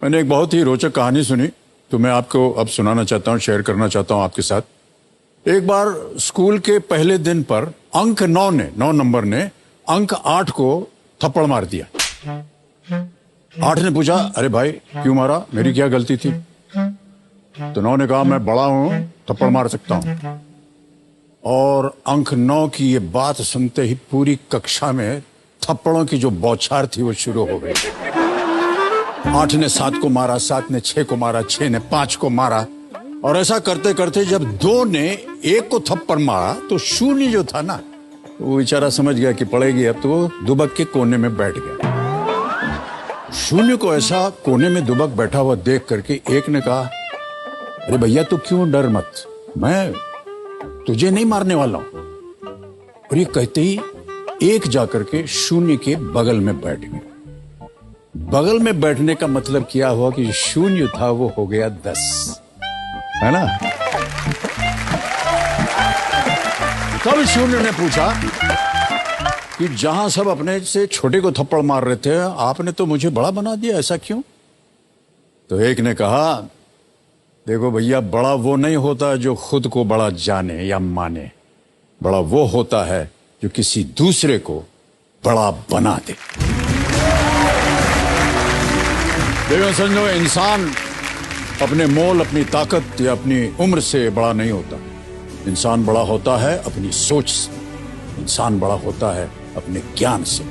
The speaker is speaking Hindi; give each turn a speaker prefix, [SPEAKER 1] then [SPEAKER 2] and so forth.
[SPEAKER 1] मैंने एक बहुत ही रोचक कहानी सुनी, तो मैं आपको अब सुनाना चाहता हूँ, शेयर करना चाहता हूँ आपके साथ। एक बार स्कूल के पहले दिन पर अंक 9 नंबर ने अंक 8 को थप्पड़ मार दिया। 8 ने पूछा, अरे भाई क्यों मारा, मेरी क्या गलती थी? तो 9 ने कहा, मैं बड़ा हूं, थप्पड़ मार सकता हूं। और अंक 9 की ये बात सुनते ही पूरी कक्षा में थप्पड़ों की जो बौछार थी वो शुरू हो गई। 8 ने 7 को मारा, 7 ने 6 को मारा, 6 ने 5 को मारा, और ऐसा करते करते जब 2 ने 1 को थप्पड़ मारा तो शून्य जो था ना, वो बेचारा समझ गया कि पड़ेगी अब, तो वो दुबक के कोने में बैठ गया। शून्य को ऐसा कोने में दुबक बैठा हुआ देख करके एक ने कहा, अरे भैया तू क्यों डर मत, मैं तुझे नहीं मारने वाला हूं। और ये कहते ही एक जाकर के शून्य के बगल में बैठ गया। बगल में बैठने का मतलब क्या हुआ कि शून्य था वो हो गया 10, है ना? तब शून्य ने पूछा कि जहां सब अपने से छोटे को थप्पड़ मार रहे थे, आपने तो मुझे बड़ा बना दिया, ऐसा क्यों? तो एक ने कहा, देखो भैया, बड़ा वो नहीं होता जो खुद को बड़ा जाने या माने, बड़ा वो होता है जो किसी दूसरे को बड़ा बना दे। देखो समझो, इंसान अपने मोल, अपनी ताकत या अपनी उम्र से बड़ा नहीं होता। इंसान बड़ा होता है अपनी सोच से, इंसान बड़ा होता है अपने ज्ञान से।